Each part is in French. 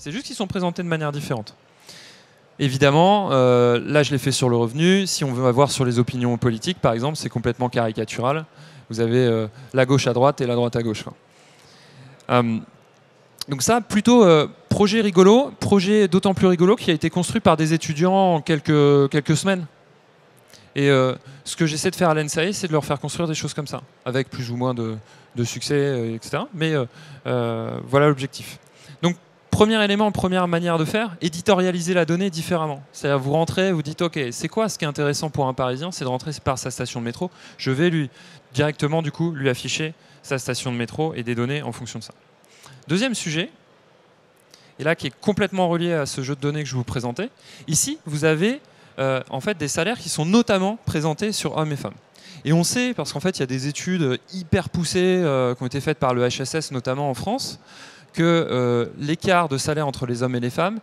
C'est juste qu'ils sont présentés de manière différente. Évidemment, là je l'ai fait sur le revenu. Si on veut avoir sur les opinions politiques, par exemple, c'est complètement caricatural. Vous avez la gauche à droite et la droite à gauche. Donc ça, plutôt projet rigolo, projet d'autant plus rigolo qu'il a été construit par des étudiants en quelques semaines. Et ce que j'essaie de faire à l'ENSAE, c'est de leur faire construire des choses comme ça, avec plus ou moins de succès, etc. Mais voilà l'objectif. Donc, premier élément, première manière de faire, éditorialiser la donnée différemment. C'est-à-dire, vous rentrez, vous dites, OK, c'est quoi ce qui est intéressant pour un Parisien? C'est de rentrer par sa station de métro. Je vais directement, du coup, lui afficher sa station de métro et des données en fonction de ça. Deuxième sujet, et là qui est complètement relié à ce jeu de données que je vous présentais. Ici, vous avez en fait des salaires qui sont notamment présentés sur hommes et femmes. Et on sait, parce qu'en fait, il y a des études hyper poussées qui ont été faites par le HSS, notamment en France, que l'écart de salaire entre les hommes et les femmes,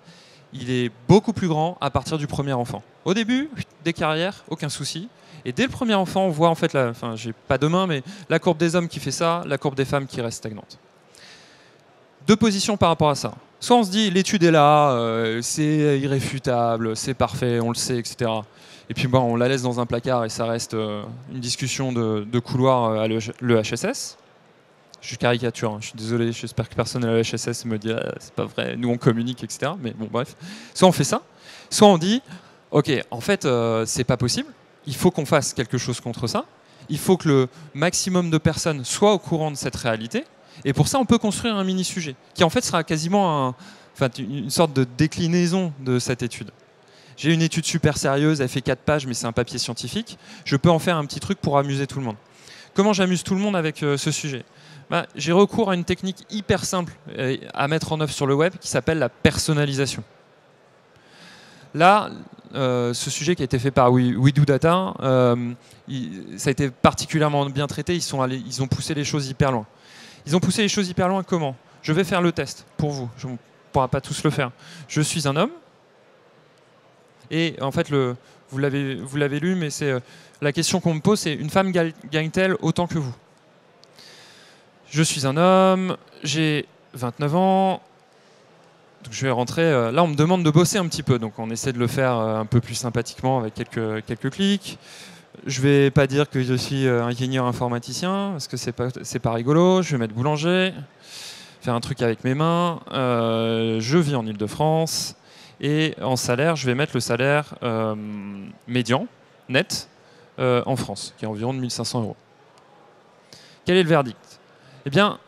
il est beaucoup plus grand à partir du premier enfant. Au début, des carrières, aucun souci. Et dès le premier enfant, on voit en fait, j'ai pas de main, mais la courbe des hommes qui fait ça, la courbe des femmes qui reste stagnante. Deux positions par rapport à ça. Soit on se dit l'étude est là, c'est irréfutable, c'est parfait, on le sait, etc. Et puis bon, on la laisse dans un placard et ça reste une discussion de couloir à l'EHSS. Je caricature, hein, je suis désolé, j'espère que personne à l'EHSS me dit ah, c'est pas vrai, nous on communique, etc. Mais bon, bref. Soit on fait ça, soit on dit ok, en fait, c'est pas possible, il faut qu'on fasse quelque chose contre ça, il faut que le maximum de personnes soient au courant de cette réalité. Et pour ça, on peut construire un mini-sujet, qui en fait sera quasiment une sorte de déclinaison de cette étude. J'ai une étude super sérieuse, elle fait 4 pages, mais c'est un papier scientifique. Je peux en faire un petit truc pour amuser tout le monde. Comment j'amuse tout le monde avec ce sujet? J'ai recours à une technique hyper simple à mettre en œuvre sur le web qui s'appelle la personnalisation. Là, ce sujet qui a été fait par WeDoData, ça a été particulièrement bien traité, ils ont poussé les choses hyper loin. Ils ont poussé les choses hyper loin comment? Je vais faire le test pour vous, on ne pourra pas tous le faire. Je suis un homme, et en fait, vous l'avez lu, mais c'est la question qu'on me pose, c'est une femme gagne-t-elle autant que vous? Je suis un homme, j'ai 29 ans, donc je vais rentrer. Là, on me demande de bosser un petit peu, donc on essaie de le faire un peu plus sympathiquement avec quelques clics. Je vais pas dire que je suis ingénieur informaticien, parce que c'est pas rigolo. Je vais mettre boulanger, faire un truc avec mes mains. Je vis en Ile-de-France. Et en salaire, je vais mettre le salaire médian, net, en France, qui est environ de 1 500 €. Quel est le verdict? Eh bien,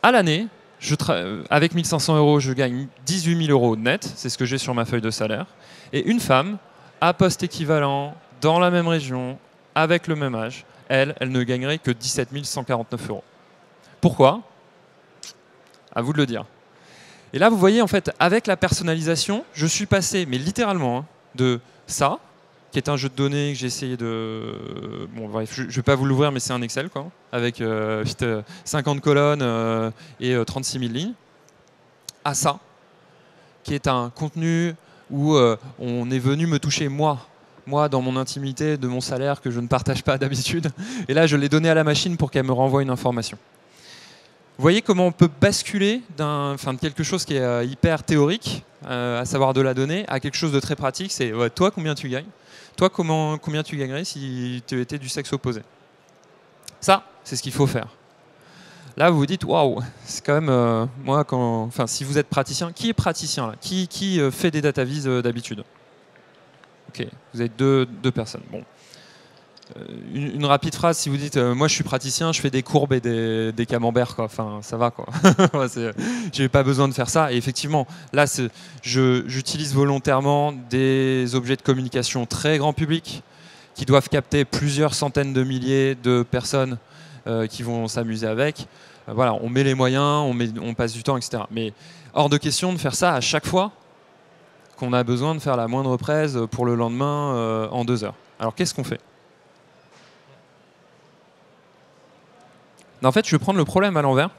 à l'année, avec 1 500 €, je gagne 18 000 € net, c'est ce que j'ai sur ma feuille de salaire. Et une femme, à poste équivalent, dans la même région, avec le même âge, elle ne gagnerait que 17 149 €. Pourquoi? À vous de le dire. Et là, vous voyez, en fait, avec la personnalisation, je suis passé, mais littéralement, de ça, qui est un jeu de données que j'ai essayé de... Bon, bref, je ne vais pas vous l'ouvrir, mais c'est un Excel, quoi, avec 50 colonnes et 36 000 lignes, à ça, qui est un contenu où on est venu me toucher moi, dans mon intimité, de mon salaire que je ne partage pas d'habitude. Et là, je l'ai donné à la machine pour qu'elle me renvoie une information. Vous voyez comment on peut basculer de quelque chose qui est hyper théorique, à savoir de la donnée, à quelque chose de très pratique. C'est toi, combien tu gagnes? Toi, combien tu gagnerais si tu étais du sexe opposé? Ça, c'est ce qu'il faut faire. Là, vous vous dites, waouh, c'est quand même... si vous êtes praticien, qui est praticien là? Qui fait des data viz d'habitude? Ok, vous avez deux personnes. Bon. Une rapide phrase, si vous dites moi je suis praticien, je fais des courbes et des camemberts, quoi. Enfin, ça va, quoi. J'ai pas besoin de faire ça. Et effectivement, là, j'utilise volontairement des objets de communication très grand public qui doivent capter plusieurs centaines de milliers de personnes qui vont s'amuser avec. Voilà, on met les moyens, on passe du temps, etc. Mais hors de question de faire ça à chaque fois qu'on a besoin de faire la moindre presse pour le lendemain en 2 heures. Alors qu'est-ce qu'on fait? En fait, je vais prendre le problème à l'envers.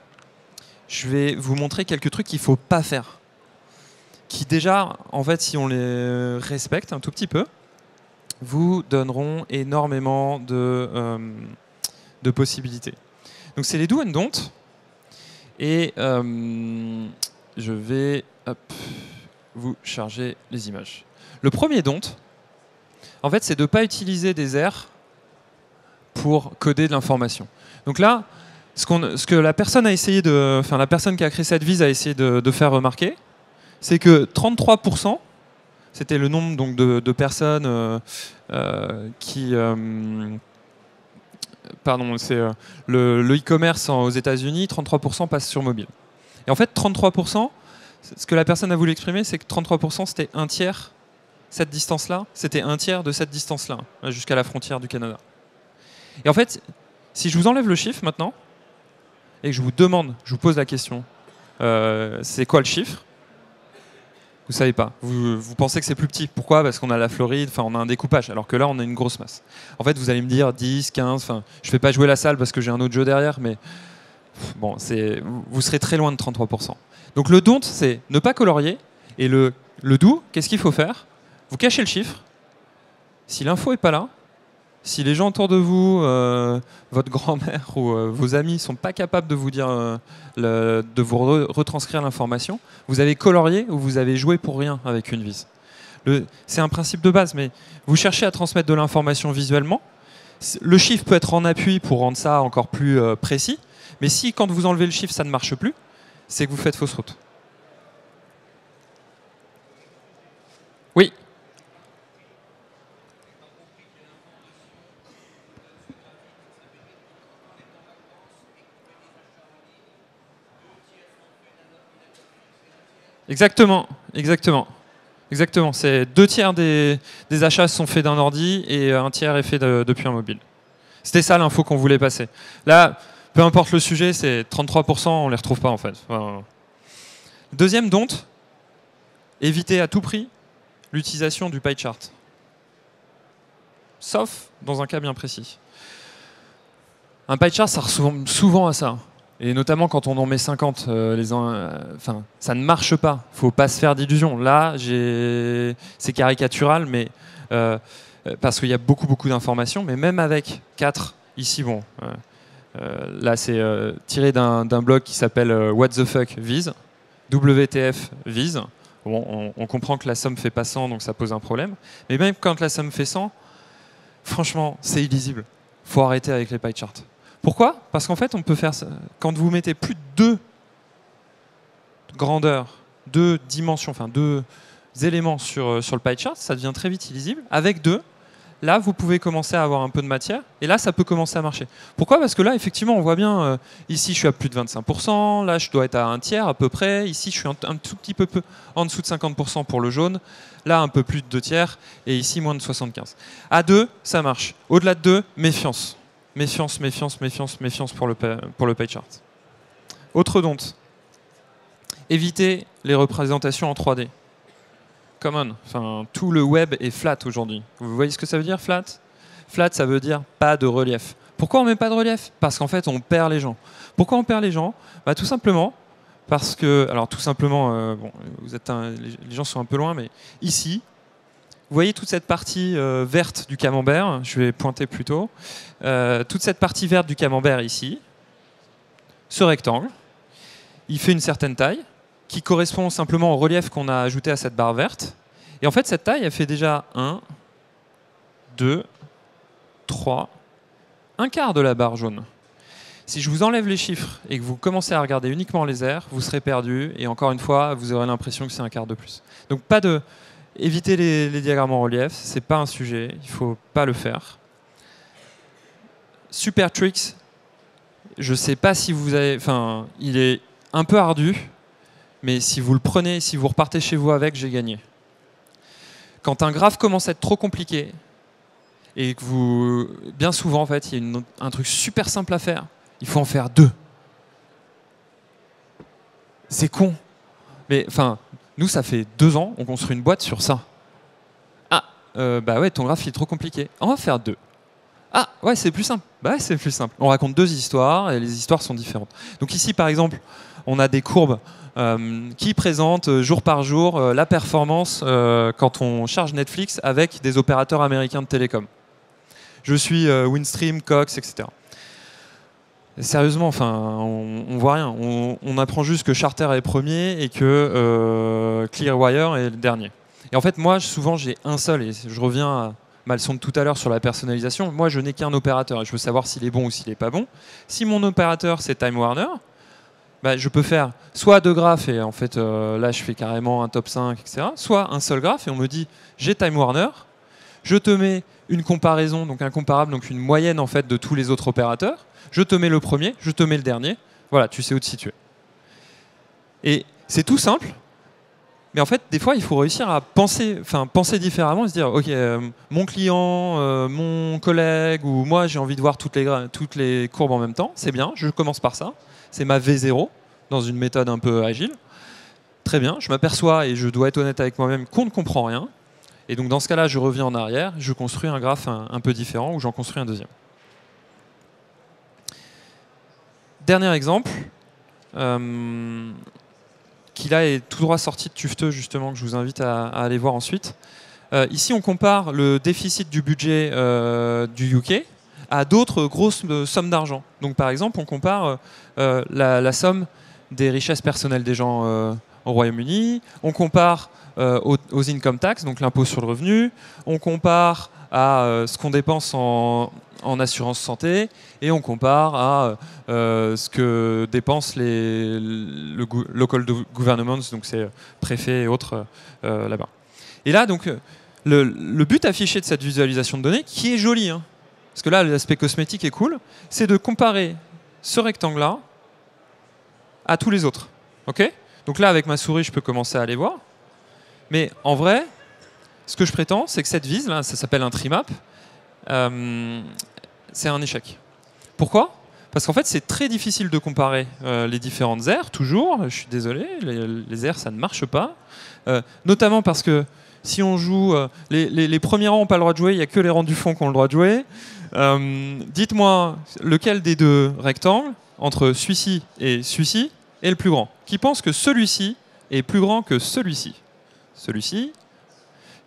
Je vais vous montrer quelques trucs qu'il ne faut pas faire. Qui déjà, en fait, si on les respecte un tout petit peu, vous donneront énormément de possibilités. Donc c'est les do and don't. Et je vais vous charger les images. Le premier don't, en fait, c'est de ne pas utiliser des airs pour coder de l'information. Donc là, ce que la personne a essayé la personne qui a créé cette vise a essayé de faire remarquer, c'est que 33%, c'était le nombre donc, de personnes qui... pardon, c'est le e-commerce aux États-Unis, 33% passent sur mobile. Et en fait, 33%, ce que la personne a voulu exprimer, c'est que 33%, c'était un tiers, cette distance-là, c'était un tiers de cette distance-là, jusqu'à la frontière du Canada. Et en fait, si je vous enlève le chiffre maintenant, et que je vous demande, je vous pose la question, c'est quoi le chiffre? Vous savez pas. Vous pensez que c'est plus petit. Pourquoi? Parce qu'on a la Floride, enfin on a un découpage, alors que là on a une grosse masse. En fait, vous allez me dire 10, 15, enfin je fais pas jouer la salle parce que j'ai un autre jeu derrière, mais bon, vous serez très loin de 33%. Donc le don't, c'est ne pas colorier, et le do, qu'est-ce qu'il faut faire? Vous cachez le chiffre. Si l'info est pas là, si les gens autour de vous, votre grand-mère ou vos amis sont pas capables de vous dire, de vous retranscrire l'information, vous avez colorié ou vous avez joué pour rien avec une vise. C'est un principe de base, mais vous cherchez à transmettre de l'information visuellement. Le chiffre peut être en appui pour rendre ça encore plus précis, mais si quand vous enlevez le chiffre ça ne marche plus, c'est que vous faites fausse route. Oui. Exactement, exactement. Exactement. C'est 2 tiers des achats sont faits d'un ordi et un tiers est fait depuis un mobile. C'était ça l'info qu'on voulait passer. Là, peu importe le sujet, c'est 33%, on ne les retrouve pas en fait. Enfin, deuxième don't, éviter à tout prix l'utilisation du pie chart. Sauf dans un cas bien précis. Un pie chart, ça ressemble souvent à ça. Et notamment quand on en met 50, ça ne marche pas. Il ne faut pas se faire d'illusions. Là, c'est caricatural, mais parce qu'il y a beaucoup d'informations. Mais même avec 4, ici, bon, là c'est tiré d'un blog qui s'appelle What the fuck Vise, WTF Vise. Bon, on comprend que la somme fait pas 100, donc ça pose un problème. Mais même quand la somme fait 100, franchement, c'est illisible. Il faut arrêter avec les pie charts. Pourquoi? Parce qu'en fait, on peut faire ça. Quand vous mettez plus de 2 grandeurs, 2 dimensions, enfin 2 éléments sur le pie chart, ça devient très vite illisible. Avec 2, là, vous pouvez commencer à avoir un peu de matière, et là, ça peut commencer à marcher. Pourquoi? Parce que là, effectivement, on voit bien, ici, je suis à plus de 25%, là, je dois être à un tiers à peu près, ici, je suis un tout petit peu en dessous de 50% pour le jaune, là, un peu plus de 2 tiers, et ici, moins de 75%. À 2, ça marche. Au-delà de 2, méfiance. Méfiance, méfiance, méfiance, méfiance pour le pie chart. Autre don't. Évitez les représentations en 3D. Come on. Enfin, tout le web est flat aujourd'hui. Vous voyez ce que ça veut dire, flat? Flat, ça veut dire pas de relief. Pourquoi on met pas de relief? Parce qu'en fait, on perd les gens. Pourquoi on perd les gens? Bah, tout simplement parce que... Alors, tout simplement, bon, les gens sont un peu loin, mais ici... Vous voyez toute cette partie verte du camembert, je vais pointer plus tôt. Toute cette partie verte du camembert ici, ce rectangle, il fait une certaine taille qui correspond simplement au relief qu'on a ajouté à cette barre verte. Et en fait, cette taille, elle fait déjà 1, 2, 3, un quart de la barre jaune. Si je vous enlève les chiffres et que vous commencez à regarder uniquement les airs, vous serez perdu et encore une fois, vous aurez l'impression que c'est un quart de plus. Donc pas de... Évitez les diagrammes en relief, c'est pas un sujet, il faut pas le faire. Super Tricks, je sais pas si vous avez... Enfin, il est un peu ardu, mais si vous le prenez, si vous repartez chez vous avec, j'ai gagné. Quand un graphe commence à être trop compliqué, et que vous... Bien souvent, en fait, il y a un truc super simple à faire, il faut en faire 2. C'est con. Mais, enfin... Nous, ça fait 2 ans, on construit une boîte sur ça. Ah, bah ouais, ton graphe il est trop compliqué. On va faire 2. Ah, ouais, c'est plus simple. Bah ouais, c'est plus simple. On raconte 2 histoires et les histoires sont différentes. Donc ici, par exemple, on a des courbes qui présentent jour par jour la performance quand on charge Netflix avec des opérateurs américains de télécom. Je suis Windstream, Cox, etc. Sérieusement, enfin, on voit rien. On apprend juste que Charter est premier et que Clearwire est le dernier. Et en fait, moi, souvent, j'ai un seul, et je reviens à ma leçon de tout à l'heure sur la personnalisation. Moi, je n'ai qu'un opérateur et je veux savoir s'il est bon ou s'il n'est pas bon. Si mon opérateur, c'est Time Warner, bah, je peux faire soit deux graphes, et en fait, là, je fais carrément un top 5, etc. Soit un seul graphe, et on me dit, j'ai Time Warner, je te mets une comparaison, donc un comparable, donc une moyenne en fait de tous les autres opérateurs. Je te mets le premier, je te mets le dernier. Voilà, tu sais où te situer. Et c'est tout simple, mais en fait, des fois, il faut réussir à penser différemment et se dire, ok, mon client, mon collègue ou moi, j'ai envie de voir toutes les courbes en même temps. C'est bien, je commence par ça. C'est ma V0 dans une méthode un peu agile. Très bien, je m'aperçois, et je dois être honnête avec moi-même, qu'on ne comprend rien. Et donc dans ce cas-là, je reviens en arrière, je construis un graphe un peu différent, ou j'en construis un deuxième. Dernier exemple, qui là est tout droit sorti de Tufteux, justement, que je vous invite à aller voir ensuite. Ici, on compare le déficit du budget du UK à d'autres grosses sommes d'argent. Donc par exemple, on compare la somme des richesses personnelles des gens au Royaume-Uni, on compare aux income tax, donc l'impôt sur le revenu, on compare à ce qu'on dépense en assurance santé, et on compare à ce que dépensent le local governments, donc c'est préfets et autres là-bas. Et là, donc, le but affiché de cette visualisation de données, qui est jolie, hein, parce que là, l'aspect cosmétique est cool, c'est de comparer ce rectangle-là à tous les autres. Okay ? Donc là, avec ma souris, je peux commencer à aller voir. Mais en vrai, ce que je prétends, c'est que cette vise, là, ça s'appelle un trimap, c'est un échec. Pourquoi ? Parce qu'en fait, c'est très difficile de comparer les différentes aires, toujours. Je suis désolé, les aires, ça ne marche pas. Notamment parce que si on joue... les premiers rangs n'ont pas le droit de jouer, il n'y a que les rangs du fond qui ont le droit de jouer. Dites-moi, lequel des deux rectangles, entre celui-ci et celui-ci, est le plus grand ? Qui pense que celui-ci est plus grand que celui-ci ? Celui-ci.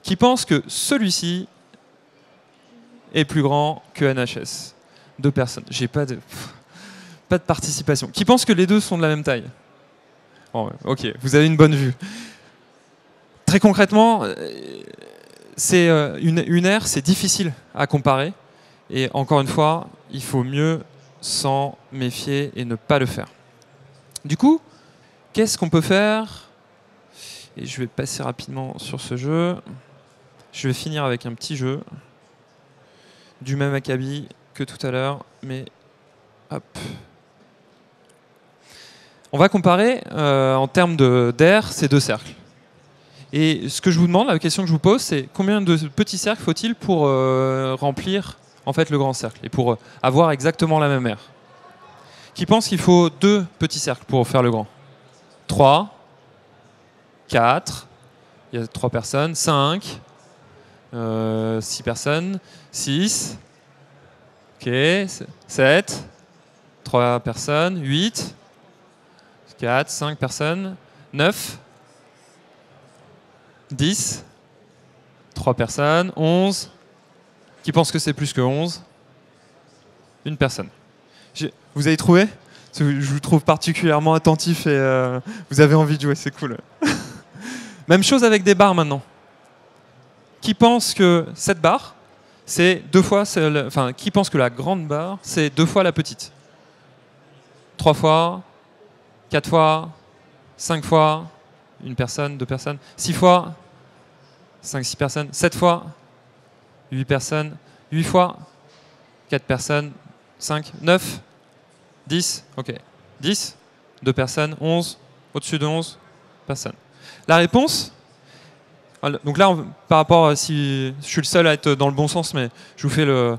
Qui pense que celui-ci est plus grand que NHS ? 2 personnes. J'ai pas de participation. Qui pense que les deux sont de la même taille ? Bon, ok, vous avez une bonne vue. Très concrètement, c'est une aire, c'est difficile à comparer. Et encore une fois, il faut mieux s'en méfier et ne pas le faire. Du coup, qu'est-ce qu'on peut faire ? Et je vais passer rapidement sur ce jeu. Je vais finir avec un petit jeu du même acabit que tout à l'heure, mais hop. On va comparer en termes d'air ces deux cercles. Et ce que je vous demande, la question que je vous pose, c'est combien de petits cercles faut-il pour remplir en fait le grand cercle et pour avoir exactement la même aire ? Qui pense qu'il faut 2 petits cercles pour faire le grand ? 3, 4, il y a 3 personnes, 5, 6 personnes, 6, ok, 7, 3 personnes, 8, 4, 5 personnes, 9, 10, 3 personnes, 11, qui pense que c'est plus que 11 ? Une personne. Vous avez trouvé ? Je vous trouve particulièrement attentif et vous avez envie de jouer, c'est cool. Même chose avec des barres maintenant. Qui pense que cette barre, c'est 2 fois... Enfin, qui pense que la grande barre, c'est 2 fois la petite ? 3 fois, 4 fois, 5 fois, une personne, 2 personnes, 6 fois, 5, 6 personnes, 7 fois, 8 personnes, 8 fois, 4 personnes, 5, 9, 10, ok. 10, 2 personnes, 11, au-dessus de 11 personnes. La réponse, donc là, par rapport à si je suis le seul à être dans le bon sens, mais je vous fais le...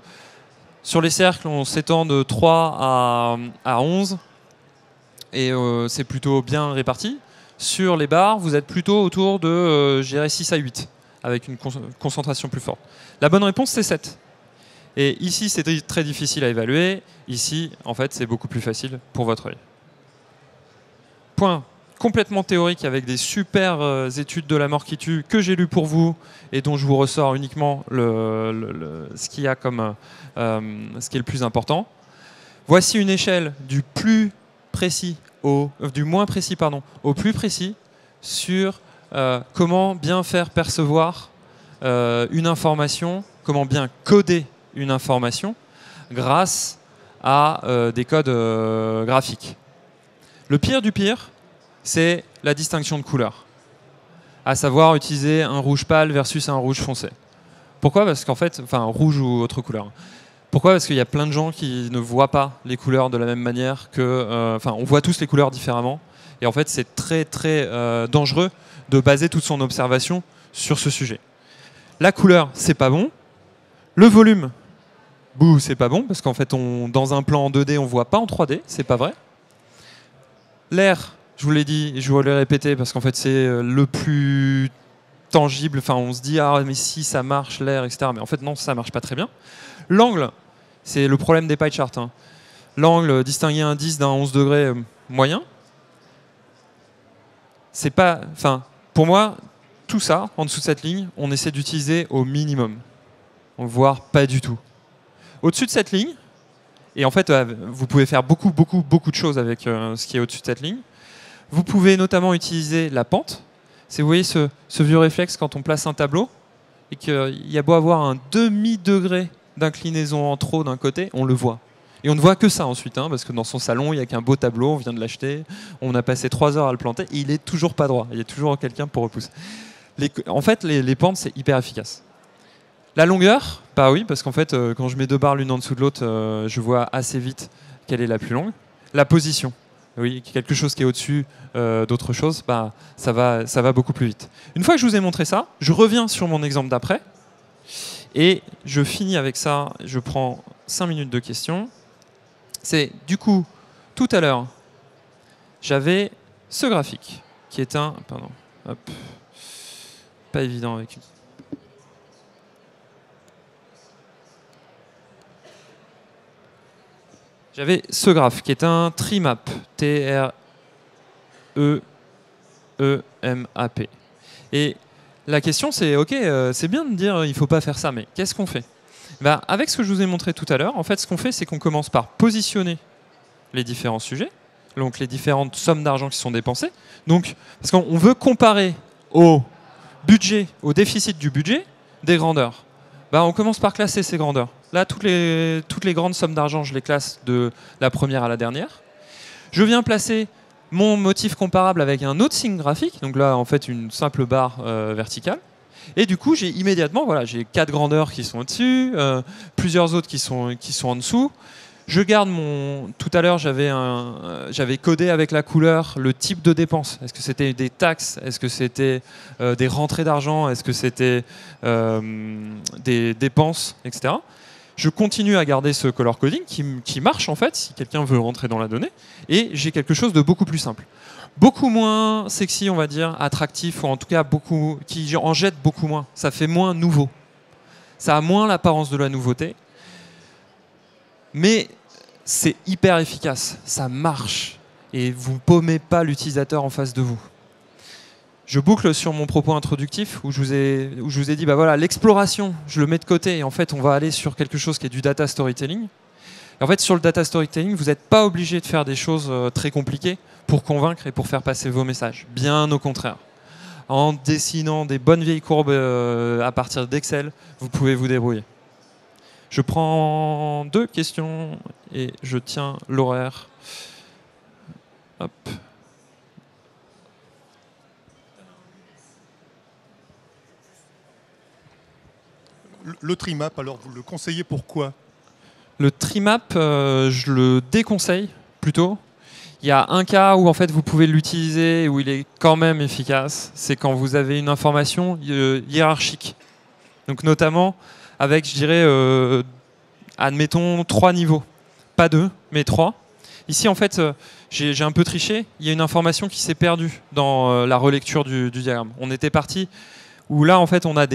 Sur les cercles, on s'étend de 3 à 11, et c'est plutôt bien réparti. Sur les barres, vous êtes plutôt autour de, je dirais, 6 à 8, avec une concentration plus forte. La bonne réponse, c'est 7. Et ici, c'est très difficile à évaluer. Ici, en fait, c'est beaucoup plus facile pour votre œil. Point complètement théorique avec des super études de la mort qui tue que j'ai lues pour vous et dont je vous ressors uniquement ce qu'il y a comme ce qui est le plus important. Voici une échelle du plus précis du moins précis au plus précis sur comment bien faire percevoir une information, comment bien coder une information grâce à des codes graphiques. Le pire du pire, c'est la distinction de couleurs, à savoir utiliser un rouge pâle versus un rouge foncé. Pourquoi? Parce qu'en fait, enfin rouge ou autre couleur. Pourquoi? Parce qu'il y a plein de gens qui ne voient pas les couleurs de la même manière que... Enfin, on voit tous les couleurs différemment. Et en fait, c'est très très dangereux de baser toute son observation sur ce sujet. La couleur, c'est pas bon. Le volume, bouh, c'est pas bon, parce qu'en fait, dans un plan en 2D, on voit pas en 3D, c'est pas vrai. L'air, je vous l'ai dit, et je vous l'ai répété, parce qu'en fait, c'est le plus tangible. Enfin, on se dit, ah, mais si, ça marche, l'air, etc. Mais en fait, non, ça marche pas très bien. L'angle, c'est le problème des pie charts. Hein. L'angle, distinguer un 10 d'un 11 degrés moyen, c'est pas... Enfin, pour moi, tout ça, en dessous de cette ligne, on essaie d'utiliser au minimum. Voire pas du tout. Au-dessus de cette ligne, et en fait, vous pouvez faire beaucoup de choses avec ce qui est au-dessus de cette ligne. Vous pouvez notamment utiliser la pente. C'est, vous voyez ce vieux réflexe quand on place un tableau, et qu'il y a beau avoir un demi-degré d'inclinaison en trop d'un côté, on le voit. Et on ne voit que ça ensuite, hein, parce que dans son salon, il n'y a qu'un beau tableau, on vient de l'acheter, on a passé 3 heures à le planter, et il est toujours pas droit. Il y a toujours quelqu'un pour repousser. En fait, les pentes, c'est hyper efficace. La longueur, bah oui, parce qu'en fait, quand je mets 2 barres l'une en dessous de l'autre, je vois assez vite quelle est la plus longue. La position, oui, quelque chose qui est au-dessus d'autre chose, bah, ça va beaucoup plus vite. Une fois que je vous ai montré ça, je reviens sur mon exemple d'après, et je finis avec ça, je prends 5 minutes de questions. C'est, du coup, tout à l'heure, j'avais ce graphique, qui est un... Pardon, hop, pas évident avec... J'avais ce graphe qui est un trimap, T-R-E-E-M-A-P. Et la question c'est, ok, c'est bien de dire il ne faut pas faire ça, mais qu'est-ce qu'on fait? Ben, avec ce que je vous ai montré tout à l'heure, en fait, ce qu'on fait, c'est qu'on commence par positionner les différents sujets, donc les différentes sommes d'argent qui sont dépensées. Donc, parce qu'on veut comparer au budget, au déficit du budget, des grandeurs. Ben, on commence par classer ces grandeurs. Là, toutes les grandes sommes d'argent, je les classe de la première à la dernière. Je viens placer mon motif comparable avec un autre signe graphique. Donc là, en fait, une simple barre verticale. Et du coup, j'ai immédiatement, voilà, j'ai 4 grandeurs qui sont au-dessus, plusieurs autres qui sont en dessous. Je garde mon... Tout à l'heure, j'avais codé avec la couleur le type de dépense. Est-ce que c'était des taxes? Est-ce que c'était des rentrées d'argent? Est-ce que c'était des dépenses, etc. Je continue à garder ce color coding qui marche en fait, si quelqu'un veut rentrer dans la donnée. Et j'ai quelque chose de beaucoup plus simple. Beaucoup moins sexy, on va dire, attractif, ou en tout cas qui en jette beaucoup moins. Ça fait moins nouveau. Ça a moins l'apparence de la nouveauté. Mais c'est hyper efficace. Ça marche. Et vous ne paumez pas l'utilisateur en face de vous. Je boucle sur mon propos introductif où je vous ai dit, bah voilà, l'exploration, je le mets de côté et en fait, on va aller sur quelque chose qui est du data storytelling. Et en fait, sur le data storytelling, vous n'êtes pas obligé de faire des choses très compliquées pour convaincre et pour faire passer vos messages. Bien au contraire. En dessinant des bonnes vieilles courbes à partir d'Excel, vous pouvez vous débrouiller. Je prends 2 questions et je tiens l'horaire. Hop. Le trimap, alors vous le conseillez pourquoi? Le trimap, je le déconseille plutôt. Il y a un cas où en fait vous pouvez l'utiliser, où il est quand même efficace, c'est quand vous avez une information hiérarchique. Donc notamment avec, je dirais, admettons 3 niveaux. Pas 2, mais 3. Ici en fait, j'ai un peu triché, il y a une information qui s'est perdue dans la relecture du diagramme. On était parti où là en fait on a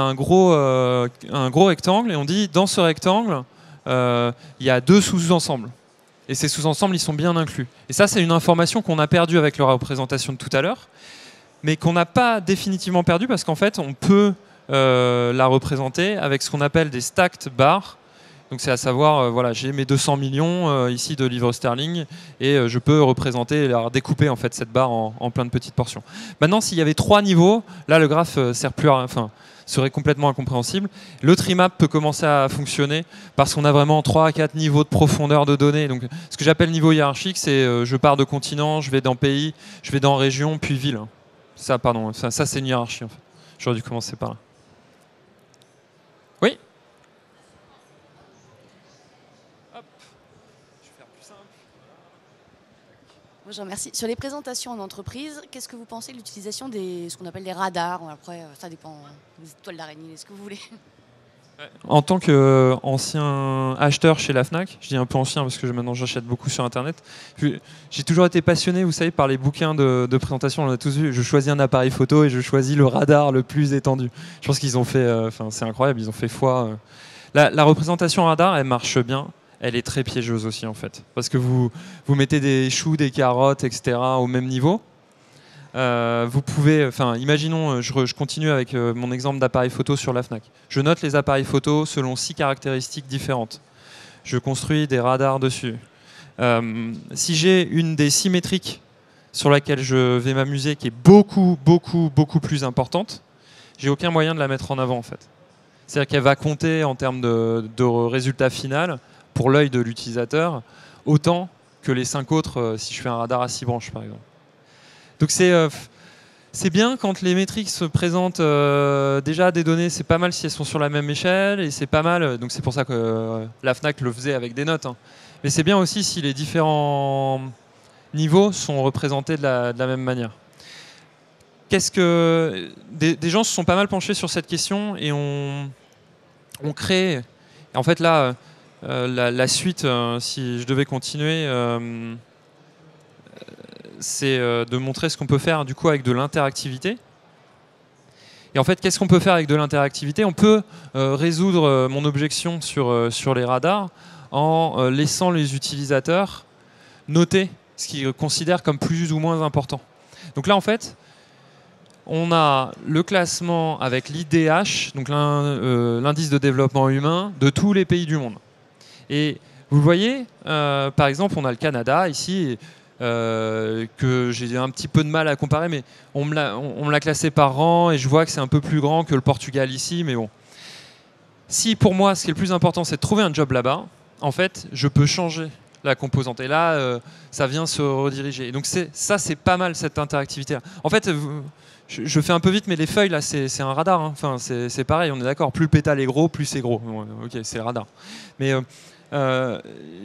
un gros rectangle et on dit dans ce rectangle, il y a 2 sous-ensembles. Et ces sous-ensembles, ils sont bien inclus. Et ça, c'est une information qu'on a perdue avec la représentation de tout à l'heure, mais qu'on n'a pas définitivement perdue parce qu'en fait, on peut la représenter avec ce qu'on appelle des stacked bars Donc c'est à savoir, voilà, j'ai mes 200 millions ici de livres sterling et je peux représenter, découper en fait cette barre en plein de petites portions. Maintenant, s'il y avait 3 niveaux, là le graphe serait complètement incompréhensible. Le Trimap peut commencer à fonctionner parce qu'on a vraiment 3 à 4 niveaux de profondeur de données. Donc ce que j'appelle niveau hiérarchique, c'est je pars de continent, je vais dans pays, je vais dans région, puis ville. Ça, pardon, ça c'est une hiérarchie en fait. J'aurais dû commencer par là. Oui. Moi, je remercie. Sur les présentations en entreprise, qu'est-ce que vous pensez de l'utilisation des ce qu'on appelle les radars? Après, ça dépend des étoiles d'araignée, ce que vous voulez. En tant qu'ancien acheteur chez la Fnac, je dis un peu ancien parce que maintenant j'achète beaucoup sur Internet, j'ai toujours été passionné, vous savez, par les bouquins de présentation, on l'a tous vu, je choisis un appareil photo et je choisis le radar le plus étendu. Je pense qu'ils ont fait, c'est incroyable, ils ont fait foi. La représentation radar, elle marche bien. Elle est très piégeuse aussi en fait, parce que vous mettez des choux, des carottes, etc. au même niveau. Vous pouvez, imaginons, je continue avec mon exemple d'appareil photo sur la Fnac. Je note les appareils photo selon 6 caractéristiques différentes. Je construis des radars dessus. Si j'ai une des 6 métriques sur laquelle je vais m'amuser, qui est beaucoup plus importante, j'ai aucun moyen de la mettre en avant en fait. C'est-à-dire qu'elle va compter en termes de résultat final pour l'œil de l'utilisateur, autant que les 5 autres si je fais un radar à 6 branches par exemple. Donc c'est bien quand les métriques se présentent déjà des données, c'est pas mal si elles sont sur la même échelle, et c'est pas mal, donc c'est pour ça que la Fnac le faisait avec des notes, hein. Mais c'est bien aussi si les différents niveaux sont représentés de la même manière. Des gens se sont pas mal penchés sur cette question et on crée, en fait là, la suite, si je devais continuer, c'est de montrer ce qu'on peut faire du coup avec de l'interactivité. Et en fait, qu'est-ce qu'on peut faire avec de l'interactivité? On peut résoudre mon objection sur les radars en laissant les utilisateurs noter ce qu'ils considèrent comme plus ou moins important. Donc là, en fait, on a le classement avec l'IDH, donc l'indice de développement humain, de tous les pays du monde. Et vous voyez, par exemple, on a le Canada ici, que j'ai un petit peu de mal à comparer, mais on me l'a classé par rang et je vois que c'est un peu plus grand que le Portugal ici, mais bon. Si pour moi, ce qui est le plus important, c'est de trouver un job là-bas, en fait, je peux changer la composante. Et là, ça vient se rediriger. Et donc ça, c'est pas mal cette interactivité-là. En fait, je fais un peu vite, mais les feuilles, là, c'est un radar, hein. Enfin, c'est pareil, on est d'accord. Plus le pétale est gros, plus c'est gros. Ok, c'est le radar. Mais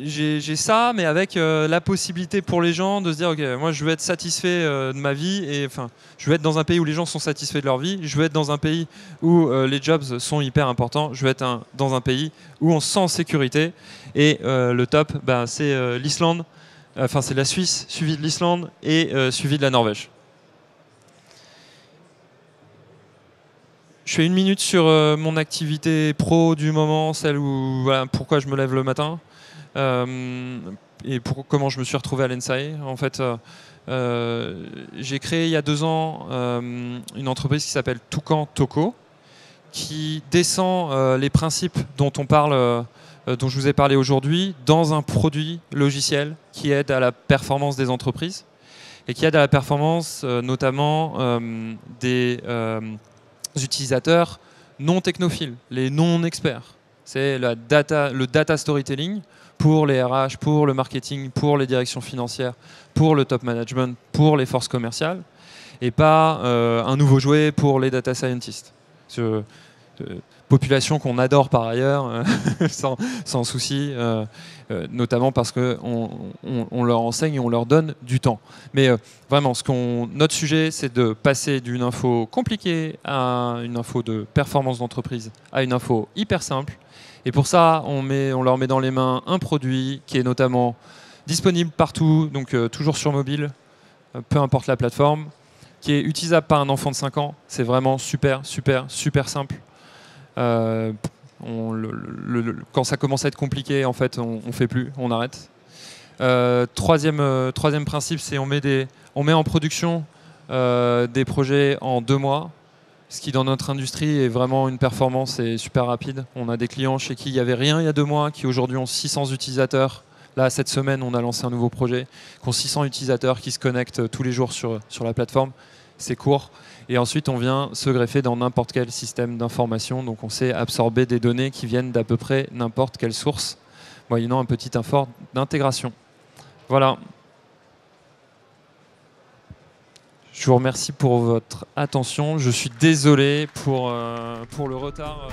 j'ai ça, mais avec la possibilité pour les gens de se dire, ok, moi je veux être satisfait de ma vie, et enfin, je veux être dans un pays où les gens sont satisfaits de leur vie, je veux être dans un pays où les jobs sont hyper importants, je veux être dans un pays où on se sent en sécurité, et le top, c'est l'Islande, enfin c'est la Suisse, suivi de l'Islande, et suivi de la Norvège. Je fais 1 minute sur mon activité pro du moment, celle où voilà, pourquoi je me lève le matin et comment je me suis retrouvé à l'ENSAE. En fait, j'ai créé il y a 2 ans une entreprise qui s'appelle Toucan Toco, qui descend les principes dont on parle, dont je vous ai parlé aujourd'hui, dans un produit logiciel qui aide à la performance des entreprises et qui aide à la performance notamment des utilisateurs non technophiles, les non experts. C'est le data storytelling pour les RH, pour le marketing, pour les directions financières, pour le top management, pour les forces commerciales, et pas un nouveau jouet pour les data scientists. Population qu'on adore par ailleurs, sans souci, notamment parce qu'on leur enseigne et on leur donne du temps. Mais vraiment, notre sujet, c'est de passer d'une info compliquée à une info de performance d'entreprise, à une info hyper simple. Et pour ça, on leur met dans les mains un produit qui est notamment disponible partout, donc toujours sur mobile, peu importe la plateforme, qui est utilisable par un enfant de 5 ans. C'est vraiment super simple. Quand ça commence à être compliqué, en fait, on fait plus, on arrête. Troisième principe, c'est on met en production des projets en 2 mois. ce qui dans notre industrie est vraiment une performance et super rapide. On a des clients chez qui il n'y avait rien il y a 2 mois, qui aujourd'hui ont 600 utilisateurs. Là, cette semaine, on a lancé un nouveau projet, qui ont 600 utilisateurs qui se connectent tous les jours sur la plateforme. C'est court. Et ensuite, on vient se greffer dans n'importe quel système d'information. Donc, on sait absorber des données qui viennent d'à peu près n'importe quelle source, moyennant un petit effort d'intégration. Voilà. Je vous remercie pour votre attention. Je suis désolé pour le retard.